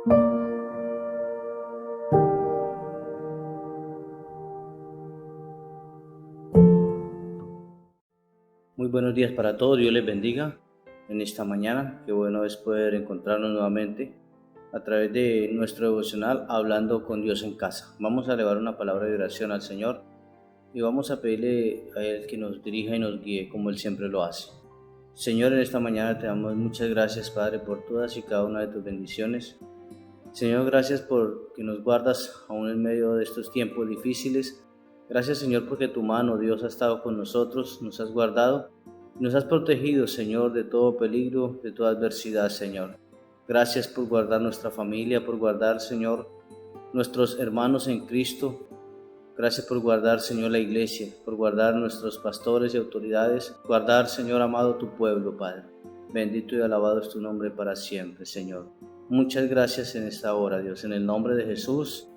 Muy buenos días para todos, Dios les bendiga en esta mañana. Qué bueno es poder encontrarnos nuevamente a través de nuestro devocional Hablando con Dios en casa. Vamos a elevar una palabra de oración al Señor y vamos a pedirle a Él que nos dirija y nos guíe como Él siempre lo hace. Señor, en esta mañana te damos muchas gracias, Padre, por todas y cada una de tus bendiciones. Señor, gracias por que nos guardas aún en medio de estos tiempos difíciles. Gracias, Señor, porque tu mano, Dios, ha estado con nosotros, nos has guardado, nos has protegido, Señor, de todo peligro, de toda adversidad, Señor. Gracias por guardar nuestra familia, por guardar, Señor, nuestros hermanos en Cristo. Gracias por guardar, Señor, la iglesia, por guardar nuestros pastores y autoridades, guardar, Señor amado, tu pueblo, Padre. Bendito y alabado es tu nombre para siempre, Señor. Muchas gracias en esta hora, Dios, en el nombre de Jesús.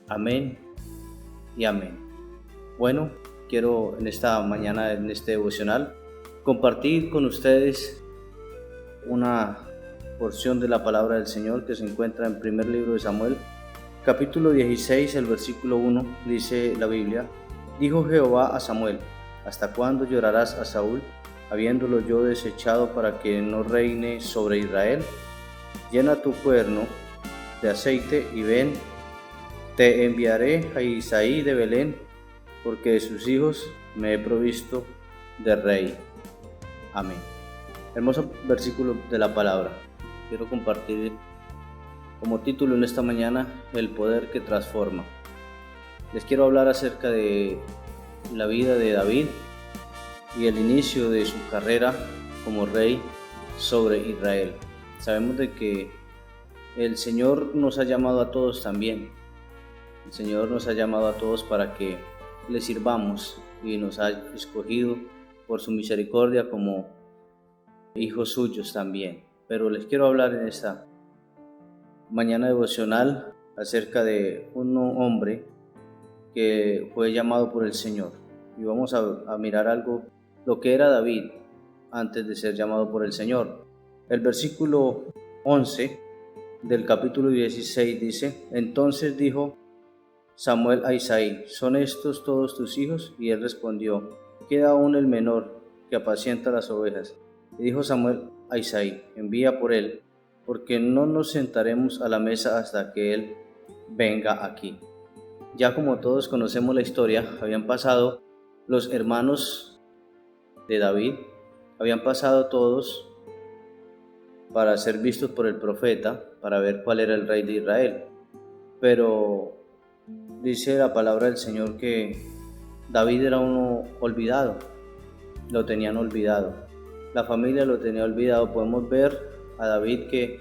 Amén y amén. Bueno, quiero en esta mañana, en este devocional, compartir con ustedes una porción de la palabra del Señor que se encuentra en primer libro de Samuel, capítulo 16, el versículo 1, dice la Biblia: Dijo Jehová a Samuel: ¿Hasta cuándo llorarás a Saúl, habiéndolo yo desechado para que no reine sobre Israel? Llena tu cuerno de aceite y ven, te enviaré a Isaí de Belén, porque de sus hijos me he provisto de rey. Amén. Hermoso versículo de la palabra. Quiero compartir como título en esta mañana: el poder que transforma. Les quiero hablar acerca de la vida de David y el inicio de su carrera como rey sobre Israel. Sabemos de que el Señor nos ha llamado a todos también. El Señor nos ha llamado a todos para que le sirvamos y nos ha escogido por su misericordia como hijos suyos también. Pero les quiero hablar en esta mañana devocional acerca de un hombre que fue llamado por el Señor. Y vamos a mirar algo, lo que era David antes de ser llamado por el Señor. El versículo 11 del capítulo 16 dice: Entonces dijo Samuel a Isaí: ¿Son estos todos tus hijos? Y él respondió: Queda aún el menor, que apacienta las ovejas. Y dijo Samuel a Isaí: Envía por él, porque no nos sentaremos a la mesa hasta que él venga aquí. Ya como todos conocemos la historia, habían pasado los hermanos de David, habían pasado todos para ser vistos por el profeta, para ver cuál era el rey de Israel. Pero dice la palabra del Señor que David era uno olvidado, lo tenían olvidado, la familia lo tenía olvidado. Podemos ver a David que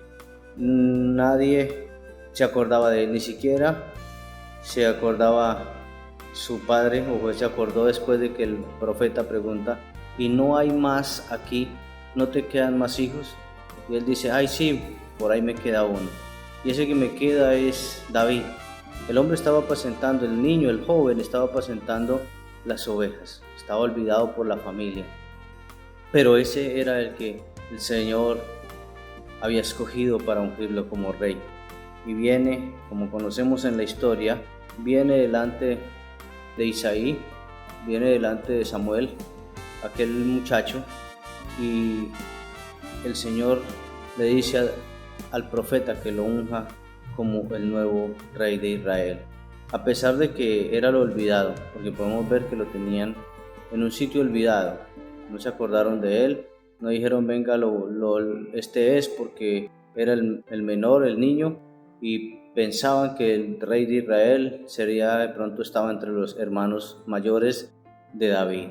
nadie se acordaba de él, ni siquiera se acordaba su padre, o se acordó después de que el profeta pregunta: ¿y no hay más aquí? ¿No te quedan más hijos? Y él dice: ay sí, por ahí me queda uno, y ese que me queda es David. El hombre estaba apacentando, el niño, el joven estaba apacentando las ovejas, estaba olvidado por la familia, pero ese era el que el Señor había escogido para ungirlo como rey. Y viene, como conocemos en la historia, viene delante de Isaí, viene delante de Samuel, aquel muchacho, y el Señor le dice al profeta que lo unja como el nuevo rey de Israel, a pesar de que era lo olvidado, porque podemos ver que lo tenían en un sitio olvidado. No se acordaron de él, no dijeron: venga, este es, porque era el menor, el niño, y pensaban que el rey de Israel sería, de pronto estaba entre los hermanos mayores de David.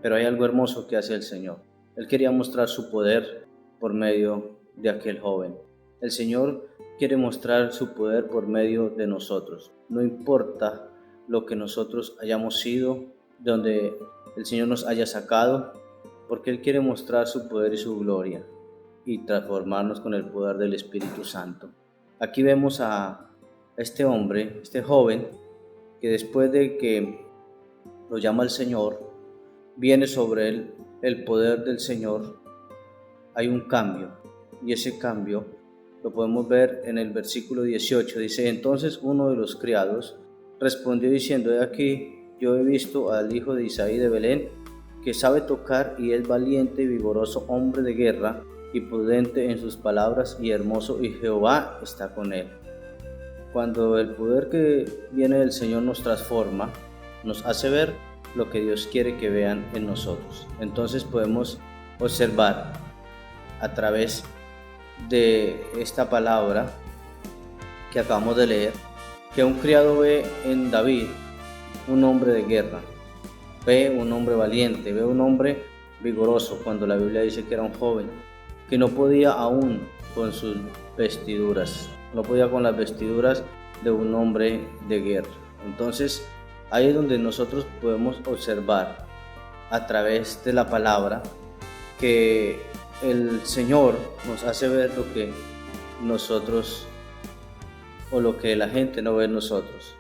Pero hay algo hermoso que hace el Señor. Él quería mostrar su poder por medio de aquel joven. El Señor quiere mostrar su poder por medio de nosotros. No importa lo que nosotros hayamos sido, donde el Señor nos haya sacado, porque Él quiere mostrar su poder y su gloria y transformarnos con el poder del Espíritu Santo. Aquí vemos a este hombre, este joven, que después de que lo llama el Señor, viene sobre él el poder del Señor. Hay un cambio, y ese cambio lo podemos ver en el versículo 18. Dice: entonces uno de los criados respondió diciendo: he aquí, yo he visto al hijo de Isaí de Belén, que sabe tocar y es valiente y vigoroso hombre de guerra y prudente en sus palabras y hermoso, y Jehová está con él. Cuando el poder que viene del Señor nos transforma, nos hace ver lo que Dios quiere que vean en nosotros. Entonces podemos observar a través de esta palabra que acabamos de leer, que un criado ve en David un hombre de guerra, ve un hombre valiente, ve un hombre vigoroso, cuando la Biblia dice que era un joven, que no podía aún con sus vestiduras, no podía con las vestiduras de un hombre de guerra. Entonces ahí es donde nosotros podemos observar a través de la palabra que el Señor nos hace ver lo que nosotros o lo que la gente no ve en nosotros.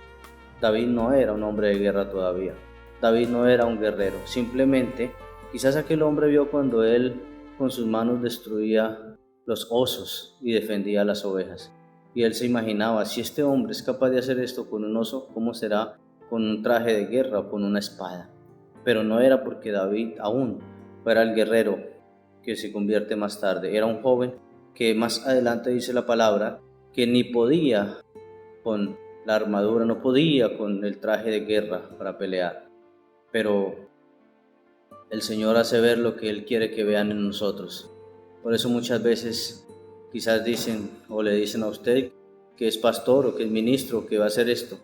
David no era un hombre de guerra todavía. David no era un guerrero. Simplemente, quizás aquel hombre vio cuando él con sus manos destruía los osos y defendía las ovejas. Y él se imaginaba, si este hombre es capaz de hacer esto con un oso, ¿cómo será con un traje de guerra o con una espada? Pero no era porque David aún fuera el guerrero que se convierte más tarde. Era un joven que más adelante dice la palabra que ni podía con la armadura, no podía con el traje de guerra para pelear. Pero el Señor hace ver lo que Él quiere que vean en nosotros. Por eso muchas veces quizás dicen o le dicen a usted que es pastor o que es ministro o que va a hacer esto.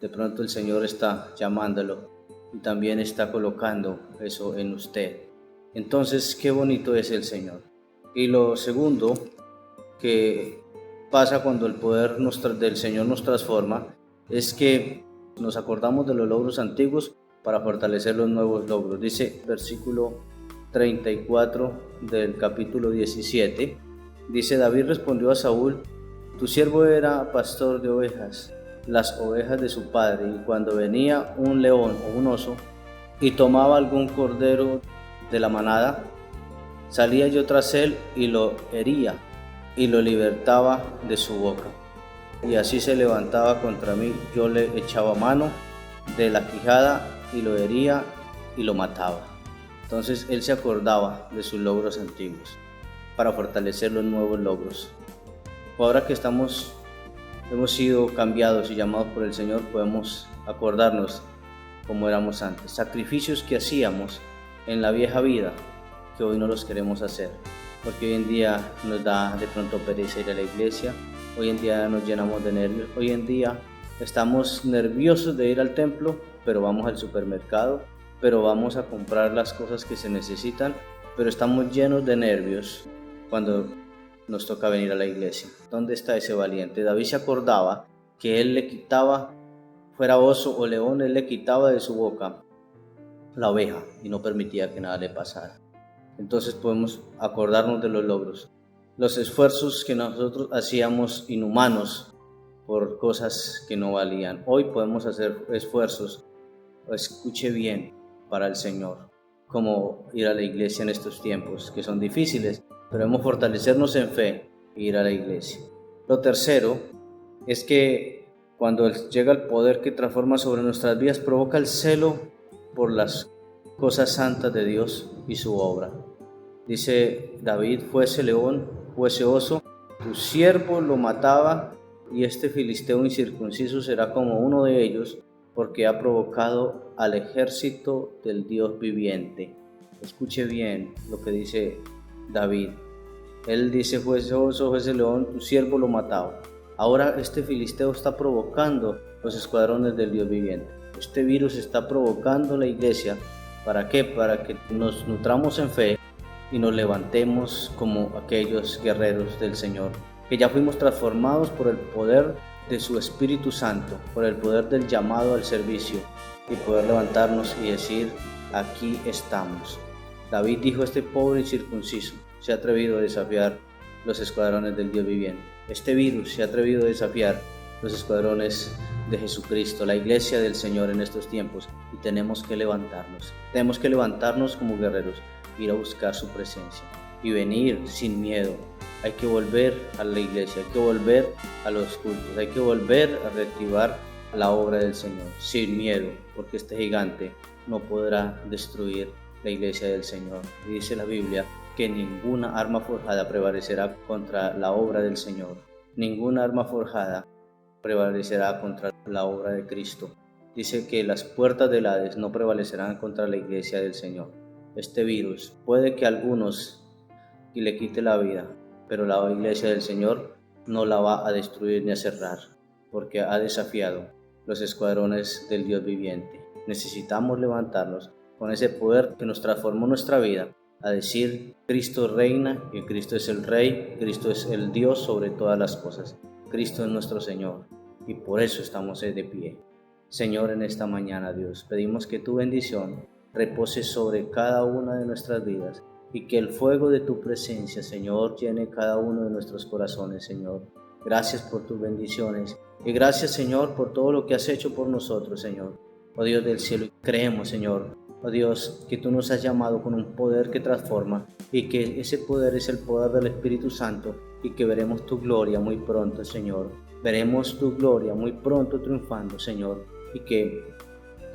De pronto el Señor está llamándolo y también está colocando eso en usted. Entonces, qué bonito es el Señor. Y lo segundo que pasa cuando el poder del Señor nos transforma es que nos acordamos de los logros antiguos para fortalecer los nuevos logros. Dice versículo 34 del capítulo 17, dice: David respondió a Saúl: tu siervo era pastor de ovejas, las ovejas de su padre, y cuando venía un león o un oso y tomaba algún cordero de la manada, salía yo tras él y lo hería y lo libertaba de su boca. Y así se levantaba contra mí, yo le echaba mano de la quijada y lo hería y lo mataba. Entonces él se acordaba de sus logros antiguos para fortalecer los nuevos logros. Ahora que hemos sido cambiados y llamados por el Señor, podemos acordarnos como éramos antes. Sacrificios que hacíamos en la vieja vida, que hoy no los queremos hacer, porque hoy en día nos da de pronto pereza ir a la iglesia, hoy en día nos llenamos de nervios, hoy en día estamos nerviosos de ir al templo, pero vamos al supermercado, pero vamos a comprar las cosas que se necesitan, pero estamos llenos de nervios cuando nos toca venir a la iglesia. ¿Dónde está ese valiente? David se acordaba que él le quitaba, fuera oso o león, él le quitaba de su boca la oveja y no permitía que nada le pasara. Entonces podemos acordarnos de los logros, los esfuerzos que nosotros hacíamos inhumanos por cosas que no valían. Hoy podemos hacer esfuerzos, escuche bien, para el Señor, como ir a la iglesia en estos tiempos que son difíciles, pero debemos fortalecernos en fe e ir a la iglesia. Lo tercero es que cuando llega el poder que transforma sobre nuestras vidas, provoca el celo por las cosas santas de Dios y su obra. Dice David: fuese león, fuese oso, tu siervo lo mataba, y este filisteo incircunciso será como uno de ellos, porque ha provocado al ejército del Dios viviente. Escuche bien lo que dice David. Él dice: fuese oso, fuese león, tu siervo lo mataba. Ahora este filisteo está provocando los escuadrones del Dios viviente. Este virus está provocando la iglesia. ¿Para qué? Para que nos nutramos en fe y nos levantemos como aquellos guerreros del Señor, que ya fuimos transformados por el poder de su Espíritu Santo, por el poder del llamado al servicio, y poder levantarnos y decir: aquí estamos. David dijo: este pobre incircunciso se ha atrevido a desafiar los escuadrones del Dios viviente. Este virus se ha atrevido a desafiar los escuadrones de Jesucristo, la iglesia del Señor en estos tiempos, y tenemos que levantarnos como guerreros, ir a buscar su presencia y venir sin miedo Hay que volver a la iglesia, hay que volver a los cultos, hay que volver a reactivar la obra del Señor, sin miedo, porque este gigante no podrá destruir la iglesia del Señor. Y dice la Biblia que ninguna arma forjada prevalecerá contra la obra del Señor. Ninguna arma forjada prevalecerá contra la obra de Cristo. Dice que las puertas del Hades no prevalecerán contra la iglesia del Señor. Este virus puede que a algunos le quite la vida, pero la iglesia del Señor no la va a destruir ni a cerrar, porque ha desafiado los escuadrones del Dios viviente. Necesitamos levantarnos con ese poder que nos transformó nuestra vida, a decir: Cristo reina y Cristo es el Rey, Cristo es el Dios sobre todas las cosas, Cristo es nuestro Señor, y por eso estamos de pie. Señor, en esta mañana, Dios, pedimos que tu bendición repose sobre cada una de nuestras vidas y que el fuego de tu presencia, Señor, llene cada uno de nuestros corazones, Señor. Gracias por tus bendiciones y gracias, Señor, por todo lo que has hecho por nosotros, Señor. Oh Dios del cielo, creemos, Señor, oh Dios, que tú nos has llamado con un poder que transforma y que ese poder es el poder del Espíritu Santo y que veremos tu gloria muy pronto, Señor. Veremos tu gloria muy pronto triunfando, Señor, y que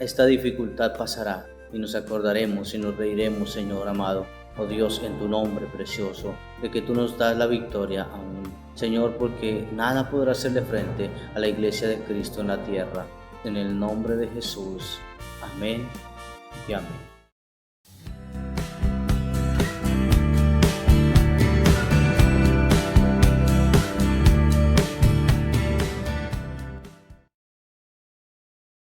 esta dificultad pasará y nos acordaremos y nos reiremos, Señor amado, oh Dios, en tu nombre precioso, de que tú nos das la victoria aún, Señor, porque nada podrá hacerle frente a la iglesia de Cristo en la tierra. En el nombre de Jesús. Amén y amén.